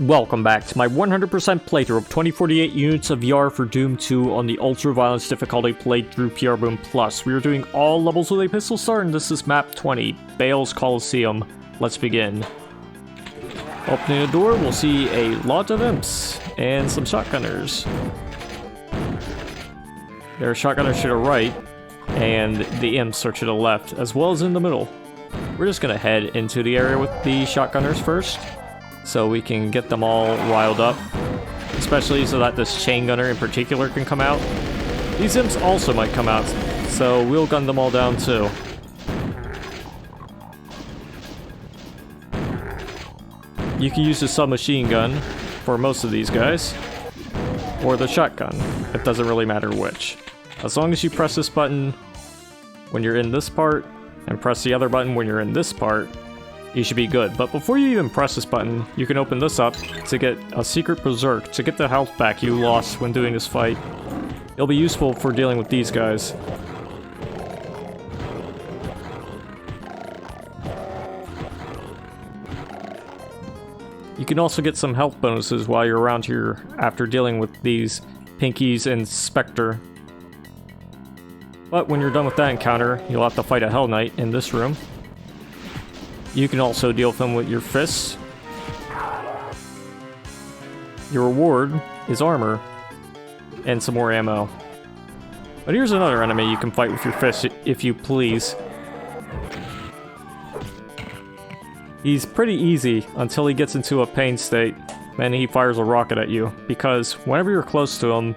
Welcome back to my 100% playthrough of 2048 units of VR for Doom 2 on the Ultra Violence difficulty played through PrBoom Plus. We are doing all levels with a pistol start, and this is MAP20, Baal's Coliseum. Let's begin. Opening the door, we'll see a lot of imps and some shotgunners. There are shotgunners to the right, and the imps are to the left, as well as in the middle. We're just gonna head into the area with the shotgunners first, so we can get them all riled up, especially so that this chain gunner in particular can come out. These imps also might come out, so we'll gun them all down too. You can use the submachine gun for most of these guys, or the shotgun. It doesn't really matter which. As long as you press this button when you're in this part, and press the other button when you're in this part, you should be good. But before you even press this button, you can open this up to get a secret berserk, to get the health back you lost when doing this fight. It'll be useful for dealing with these guys. You can also get some health bonuses while you're around here after dealing with these Pinkies and Spectre. But when you're done with that encounter, you'll have to fight a Hell Knight in this room. You can also deal with them with your fists. Your reward is armor and some more ammo. But here's another enemy you can fight with your fist if you please. He's pretty easy until he gets into a pain state, and he fires a rocket at you, because whenever you're close to him,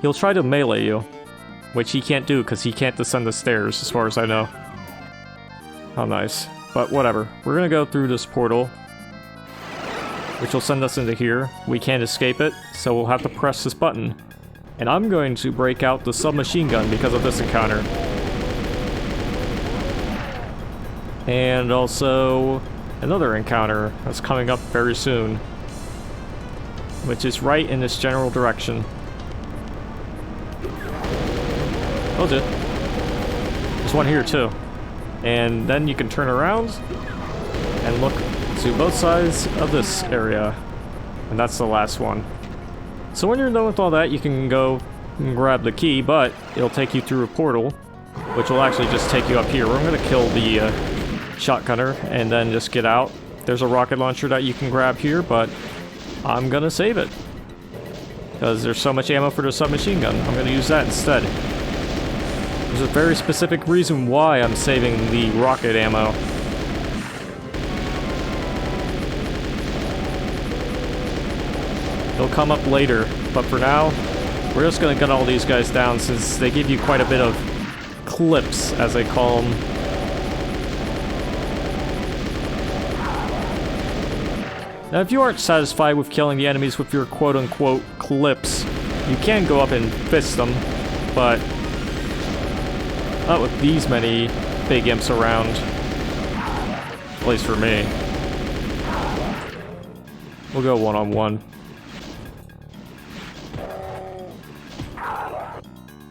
he'll try to melee you, which he can't do because he can't descend the stairs, as far as I know. How nice. But whatever. We're gonna go through this portal, which will send us into here. We can't escape it, so we'll have to press this button. And I'm going to break out the submachine gun because of this encounter. And also another encounter that's coming up very soon, which is right in this general direction. Told you. There's one here too. And then you can turn around and look to both sides of this area. And that's the last one. So when you're done with all that, you can go and grab the key, but it'll take you through a portal, which will actually just take you up here. We're going to kill the shotgunner and then just get out. There's a rocket launcher that you can grab here, but I'm going to save it, because there's so much ammo for the submachine gun. I'm going to use that instead. There's a very specific reason why I'm saving the rocket ammo. It'll come up later, but for now, we're just gonna gun all these guys down since they give you quite a bit of clips, as they call them. Now, if you aren't satisfied with killing the enemies with your quote-unquote clips, you can go up and fist them, but not with these many big imps around. At least for me. We'll go one-on-one.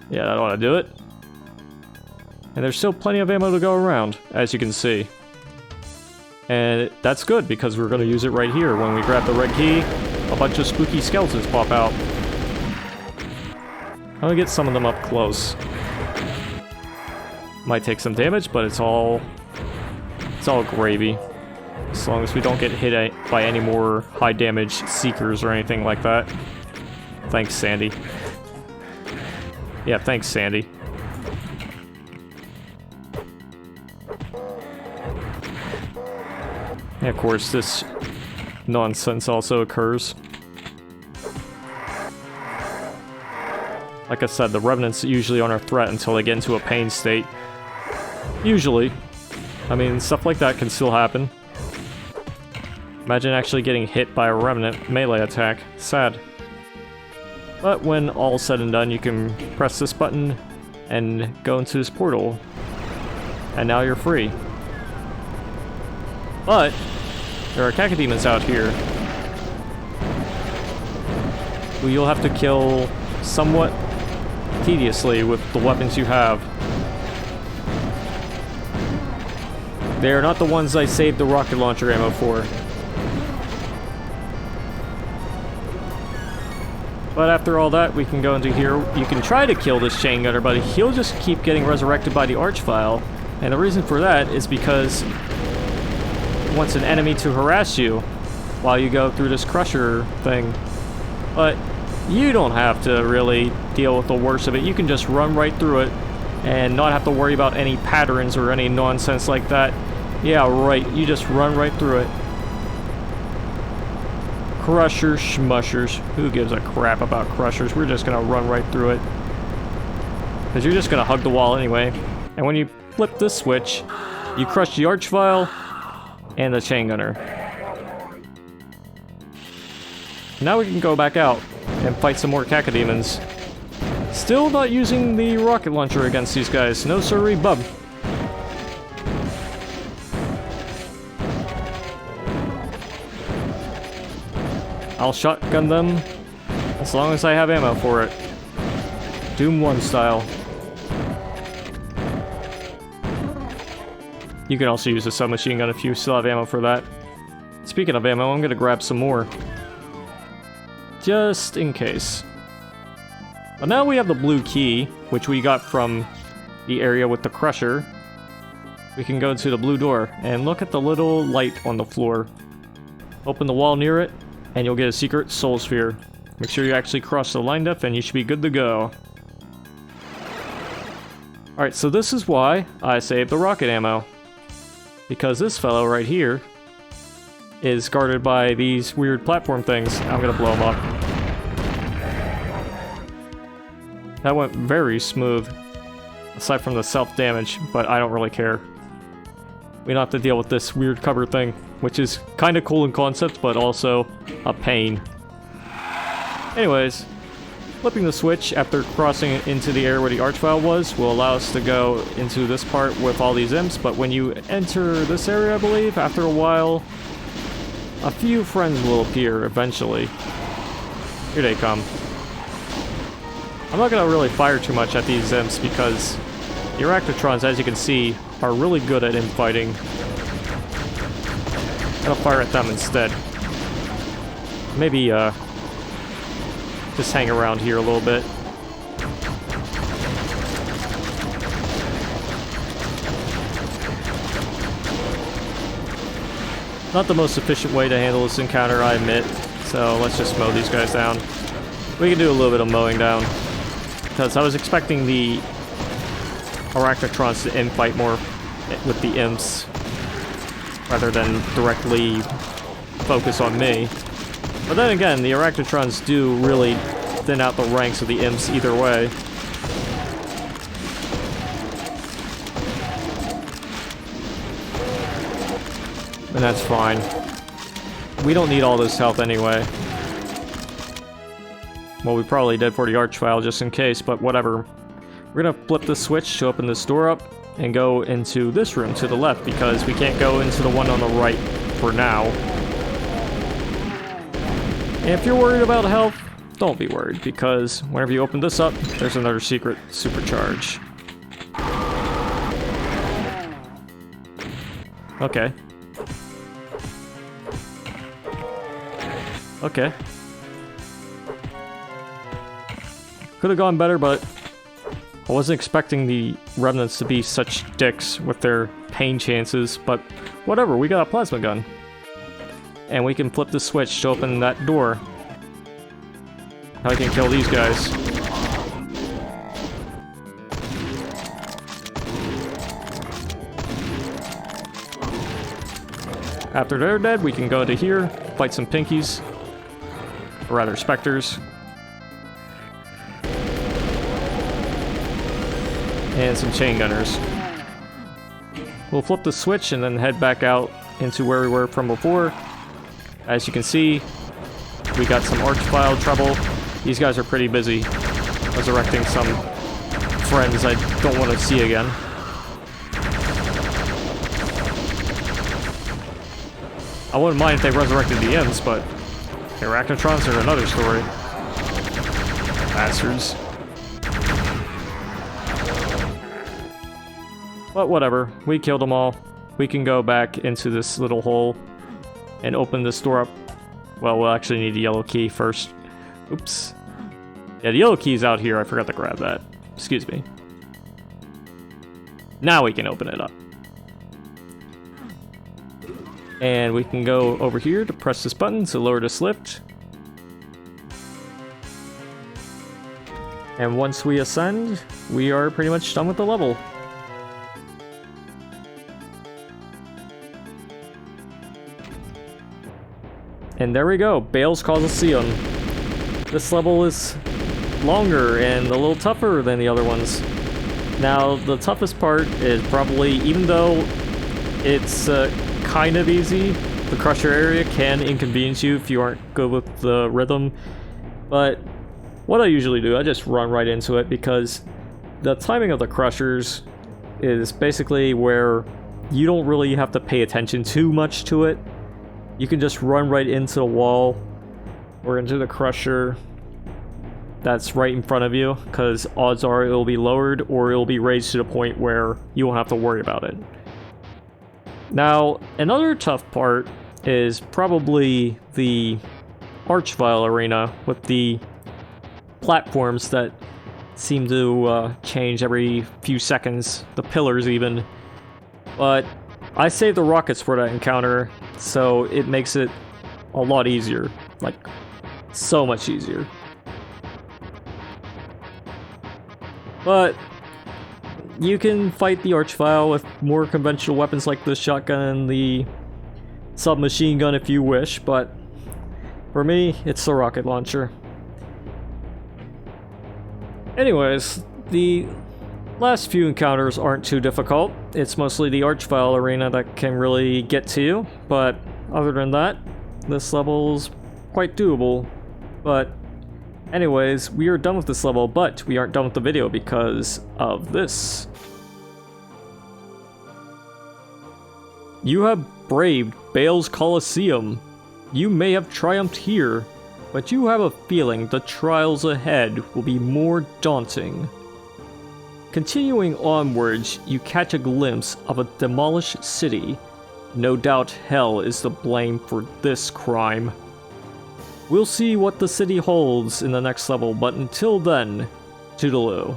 Yeah, that ought to do it. And there's still plenty of ammo to go around, as you can see. And that's good, because we're going to use it right here. When we grab the red key, a bunch of spooky skeletons pop out. I'm going to get some of them up close. Might take some damage, but it's all gravy. As long as we don't get hit by any more high damage seekers or anything like that. Thanks, Sandy. Yeah, thanks, Sandy. And of course, this nonsense also occurs. Like I said, the Revenants usually aren't a threat until they get into a pain state. Usually. I mean, stuff like that can still happen. Imagine actually getting hit by a Revenant melee attack. Sad. But when all's said and done, you can press this button and go into this portal. And now you're free. But there are cacodemons out here who you'll have to kill somewhat tediously with the weapons you have. They are not the ones I saved the rocket launcher ammo for. But after all that, we can go into here. You can try to kill this chain gunner, but he'll just keep getting resurrected by the archvile. And the reason for that is because it wants an enemy to harass you while you go through this crusher thing. But you don't have to really deal with the worst of it. You can just run right through it and not have to worry about any patterns or any nonsense like that. Yeah, right. You just run right through it. Crushers, schmushers. Who gives a crap about crushers? We're just gonna run right through it. Because you're just gonna hug the wall anyway. And when you flip this switch, you crush the archvile and the chain gunner. Now we can go back out and fight some more cacodemons. Still not using the rocket launcher against these guys. No siree, bub. I'll shotgun them as long as I have ammo for it. Doom 1 style. You can also use a submachine gun if you still have ammo for that. Speaking of ammo, I'm gonna grab some more. Just in case. But now we have the blue key, which we got from the area with the crusher. We can go to the blue door and look at the little light on the floor. Open the wall near it, and you'll get a secret soul sphere. Make sure you actually cross the line up and you should be good to go. Alright, so this is why I saved the rocket ammo. Because this fellow right here is guarded by these weird platform things. I'm gonna blow him up. That went very smooth. Aside from the self-damage, but I don't really care. We don't have to deal with this weird cover thing, which is kind of cool in concept, but also a pain. Anyways, flipping the switch after crossing into the area where the archvile was will allow us to go into this part with all these imps, but when you enter this area, I believe, after a while, a few friends will appear eventually. Here they come. I'm not going to really fire too much at these imps because the Arachnotrons, as you can see, are really good at infighting. I'll fire at them instead. Maybe, just hang around here a little bit. Not the most efficient way to handle this encounter, I admit. So let's just mow these guys down. We can do a little bit of mowing down. Because I was expecting the Arachnotrons to infight more with the imps rather than directly focus on me. But then again, the Arachnotrons do really thin out the ranks of the imps either way. And that's fine. We don't need all this health anyway. Well, we probably did for the archvile just in case, but whatever. We're gonna flip the switch to open this door up and go into this room to the left because we can't go into the one on the right for now. And if you're worried about health, don't be worried because whenever you open this up, there's another secret supercharge. Okay. Okay. Could have gone better, but I wasn't expecting the remnants to be such dicks with their pain chances, but whatever, we got a plasma gun. And we can flip the switch to open that door. Now we can kill these guys. After they're dead, we can go to here, fight some pinkies. Or rather, specters. And some chain gunners. We'll flip the switch and then head back out into where we were from before. As you can see, we got some archvile trouble. These guys are pretty busy resurrecting some friends I don't want to see again. I wouldn't mind if they resurrected the imps, but the Arachnotrons are another story. Bastards. But whatever, we killed them all. We can go back into this little hole and open this door up. Well, we'll actually need a yellow key first. Oops. Yeah, the yellow key's out here. I forgot to grab that. Excuse me. Now we can open it up. And we can go over here to press this button to lower this lift. And once we ascend, we are pretty much done with the level. And there we go, Baal's Coliseum. This level is longer and a little tougher than the other ones. Now, the toughest part is probably, even though it's kind of easy, the crusher area can inconvenience you if you aren't good with the rhythm. But what I usually do, I just run right into it because the timing of the crushers is basically where you don't really have to pay attention too much to it. You can just run right into the wall or into the crusher that's right in front of you, because odds are it will be lowered or it will be raised to the point where you won't have to worry about it. Now, another tough part is probably the Archvile arena with the platforms that seem to change every few seconds, the pillars even. But I saved the rockets for that encounter, so it makes it a lot easier. Like, so much easier. But you can fight the Archvile with more conventional weapons like the shotgun and the submachine gun if you wish, but for me, it's the rocket launcher. Anyways, the last few encounters aren't too difficult. It's mostly the Archvile arena that can really get to you, but other than that, this level's quite doable. But anyways, we are done with this level, but we aren't done with the video because of this. You have braved Baal's Coliseum. You may have triumphed here, but you have a feeling the trials ahead will be more daunting. Continuing onwards, you catch a glimpse of a demolished city. No doubt hell is to blame for this crime. We'll see what the city holds in the next level, but until then, toodaloo.